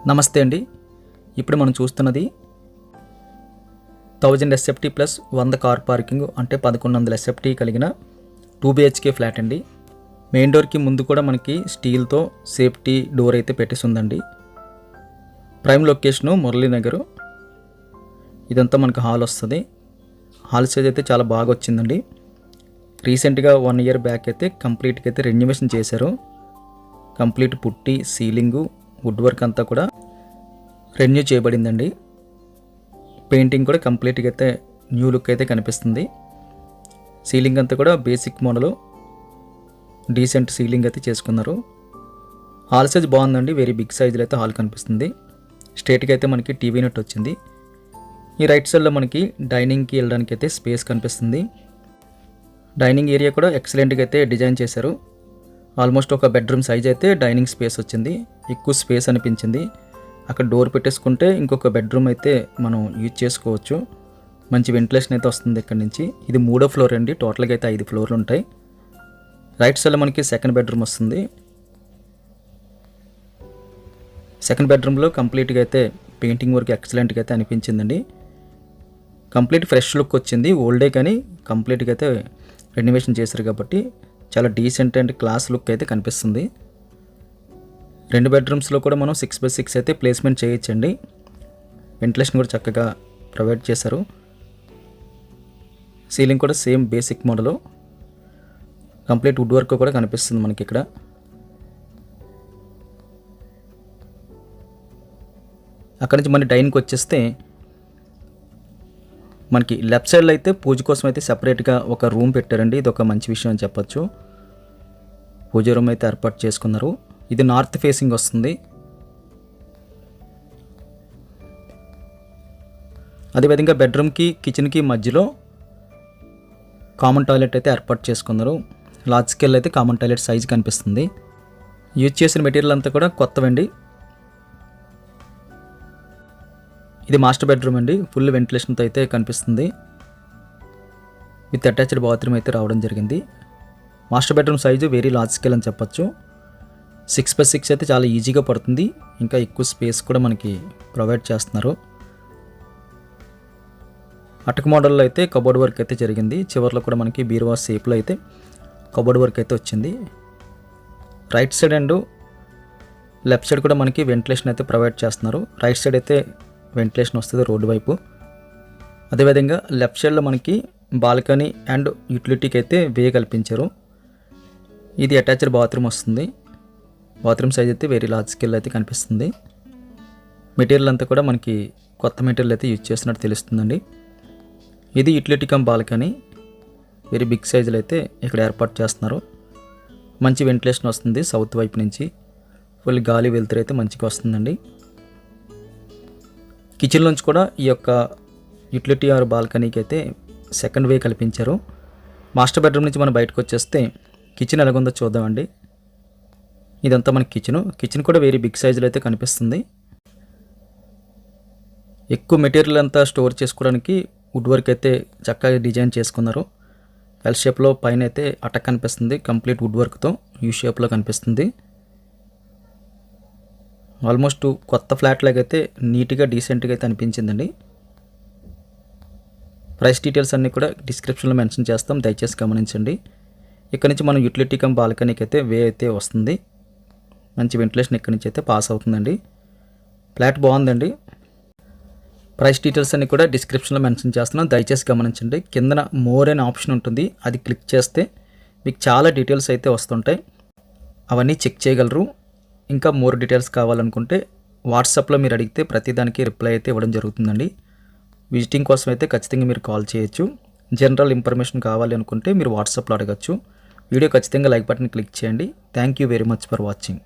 నమస్తే అండి. ఇప్పుడు మనం చూస్తున్నది 1000 ఎస్ఎఫ్టీ ప్లస్ 100 కార్ పార్కింగ్ అంటే 1100 ఎస్ఎఫ్టీ కలిగిన 2 BHK ఫ్లాట్ అండి. మెయిన్ డోర్కి ముందు కూడా మనకి స్టీల్తో సేఫ్టీ డోర్ అయితే పెట్టేసి ఉందండి. Prime location Muralinagar. ఇదంతా మనకి హాల్ వస్తుంది. హాల్ సైజ్ అయితే చాలా బాగా వచ్చిందండి. రీసెంట్గా 1 ఇయర్ బ్యాక్ అయితే కంప్లీట్గా అయితే రెన్యువేషన్ చేశారు. కంప్లీట్ పుట్టి సీలింగు వుడ్ వర్క్ అంతా కూడా రెన్యూ చేయబడిందండి. పెయింటింగ్ కూడా కంప్లీట్గా అయితే న్యూ లుక్ అయితే కనిపిస్తుంది. సీలింగ్ అంతా కూడా బేసిక్ మోడల్ డీసెంట్ సీలింగ్ అయితే చేసుకున్నారు. హాల్ సైజ్ బాగుందండి. వెరీ బిగ్ సైజులో అయితే హాల్ కనిపిస్తుంది. స్ట్రేట్గా అయితే మనకి టీవీ నెట్ వచ్చింది. ఈ రైట్ సైడ్లో మనకి డైనింగ్కి వెళ్ళడానికి అయితే స్పేస్ కనిపిస్తుంది. డైనింగ్ ఏరియా కూడా ఎక్సలెంట్గా అయితే డిజైన్ చేశారు. ఆల్మోస్ట్ ఒక బెడ్రూమ్ సైజ్ అయితే డైనింగ్ స్పేస్ వచ్చింది. ఎక్కువ స్పేస్ అనిపించింది. అక్కడ డోర్ పెట్టేసుకుంటే ఇంకొక బెడ్రూమ్ అయితే మనం యూజ్ చేసుకోవచ్చు. మంచి వెంటిలేషన్ అయితే వస్తుంది ఇక్కడ నుంచి. ఇది 3వ ఫ్లోర్ అండి. టోటల్గా అయితే 5 ఫ్లోర్లు ఉంటాయి. రైట్ సైడ్లో మనకి సెకండ్ బెడ్రూమ్ వస్తుంది. సెకండ్ బెడ్రూమ్లో కంప్లీట్గా అయితే పెయింటింగ్ వర్క్ ఎక్సలెంట్గా అయితే అనిపించిందండి. కంప్లీట్ ఫ్రెష్ లుక్ వచ్చింది. ఓల్డే కానీ కంప్లీట్గా అయితే రెన్యువేషన్ చేశారు కాబట్టి చాలా డీసెంట్ అండ్ క్లాస్ లుక్ అయితే కనిపిస్తుంది. 2 బెడ్రూమ్స్లో కూడా మనం 6x6 అయితే ప్లేస్మెంట్ చేయొచ్చండి. వెంటిలేషన్ కూడా చక్కగా ప్రొవైడ్ చేశారు. సీలింగ్ కూడా same basic model. Complete wood work కూడా కనిపిస్తుంది మనకి ఇక్కడ. అక్కడి నుంచి మన డైనింగ్కి వచ్చేస్తే మనకి లెఫ్ట్ సైడ్లో అయితే పూజ కోసం అయితే సపరేట్గా ఒక రూమ్ పెట్టారండి. ఇది ఒక మంచి విషయం అని చెప్పొచ్చు. పూజ రూమ్ అయితే ఏర్పాటు చేసుకున్నారు. ఇది నార్త్ ఫేసింగ్ వస్తుంది. అదేవిధంగా బెడ్రూమ్కి కిచెన్కి మధ్యలో కామన్ టాయిలెట్ అయితే ఏర్పాటు చేసుకున్నారు. లార్జ్ స్కేల్ అయితే కామన్ టాయిలెట్ సైజ్ కనిపిస్తుంది. యూజ్ చేసిన మెటీరియల్ అంతా కూడా కొత్తవండి. ఇది మాస్టర్ బెడ్రూమ్ అండి. ఫుల్ వెంటిలేషన్తో అయితే కనిపిస్తుంది. విత్ అటాచ్డ్ బాత్రూమ్ అయితే రావడం జరిగింది. Master bedroom size very large scale అని చెప్పొచ్చు. 6x6 అయితే చాలా ఈజీగా పడుతుంది. ఇంకా ఎక్కువ స్పేస్ కూడా మనకి ప్రొవైడ్ చేస్తున్నారు. అటక మోడల్లో అయితే కబోర్డ్ వర్క్ అయితే జరిగింది. చివరిలో కూడా మనకి బీరువా షేప్లో అయితే కబోర్డ్ వర్క్ అయితే వచ్చింది. Right side and left side కూడా మనకి వెంటిలేషన్ అయితే ప్రొవైడ్ చేస్తున్నారు. రైట్ సైడ్ అయితే వెంటిలేషన్ వస్తుంది రోడ్డు వైపు. అదేవిధంగా లెఫ్ట్ సైడ్లో మనకి బాల్కనీ అండ్ యూటిలిటీకి అయితే వే కల్పించారు. ఇది అటాచ్డ్ బాత్రూమ్ వస్తుంది. బాత్రూమ్ సైజ్ అయితే వెరీ లార్జ్ స్కేల్ అయితే కనిపిస్తుంది. మెటీరియల్ అంతా కూడా మనకి కొత్త మెటీరియల్ అయితే యూజ్ చేస్తున్నట్టు తెలుస్తుందండి. ఇది utility cum balcony. Very big సైజులో అయితే ఇక్కడ ఏర్పాటు చేస్తున్నారు. మంచి వెంటిలేషన్ వస్తుంది సౌత్ వైపు నుంచి. ఫుల్ గాలి వెలుతురు అయితే మంచిగా వస్తుందండి. కిచెన్ నుంచి కూడా ఈ యొక్క యూటిలిటీ ఆర్ బాల్కనీకి అయితే సెకండ్ వే కల్పించారు. మాస్టర్ బెడ్రూమ్ నుంచి మనం బయటకు వచ్చేస్తే కిచెన్ ఎలాగుందో చూద్దామండి. ఇదంతా మన కిచెన్ కూడా వెరీ బిగ్ సైజులో అయితే కనిపిస్తుంది. ఎక్కువ మెటీరియల్ అంతా స్టోర్ చేసుకోవడానికి వుడ్ వర్క్ అయితే చక్కగా డిజైన్ చేసుకున్నారు. ఎల్ షేప్లో పైన అయితే అటక్ కనిపిస్తుంది. కంప్లీట్ వుడ్ వర్క్తో యూ షేప్లో కనిపిస్తుంది. ఆల్మోస్ట్ కొత్త ఫ్లాట్ లాగా అయితే నీట్గా డీసెంట్గా అయితే అనిపించిందండి. ప్రైస్ డీటెయిల్స్ అన్నీ కూడా డిస్క్రిప్షన్లో మెన్షన్ చేస్తాం, దయచేసి గమనించండి. ఇక్కడ నుంచి మనం యూటిలిటీ కమ్ బాల్కనీకి అయితే వే అయితే వస్తుంది. మంచి వెంటిలేషన్ ఇక్కడ నుంచి అయితే పాస్ అవుతుందండి. ఫ్లాట్ బాగుందండి. ప్రైస్ డీటెయిల్స్ అన్నీ కూడా డిస్క్రిప్షన్లో మెన్షన్ చేస్తున్నాం, దయచేసి గమనించండి. కిందన మోర్ అనే ఆప్షన్ ఉంటుంది. అది క్లిక్ చేస్తే మీకు చాలా డీటెయిల్స్ అయితే వస్తుంటాయి. అవన్నీ చెక్ చేయగలరు. ఇంకా మోర్ డీటెయిల్స్ కావాలనుకుంటే వాట్సాప్లో మీరు అడిగితే ప్రతిదానికి రిప్లై అయితే ఇవ్వడం జరుగుతుందండి. విజిటింగ్ కోసం అయితే ఖచ్చితంగా మీరు కాల్ చేయొచ్చు. జనరల్ ఇన్ఫర్మేషన్ కావాలి అనుకుంటే మీరు వాట్సాప్లో అడగచ్చు. వీడియో ఖచ్చితంగా లైక్ బటన్ క్లిక్ చేయండి. Thank you very much for watching.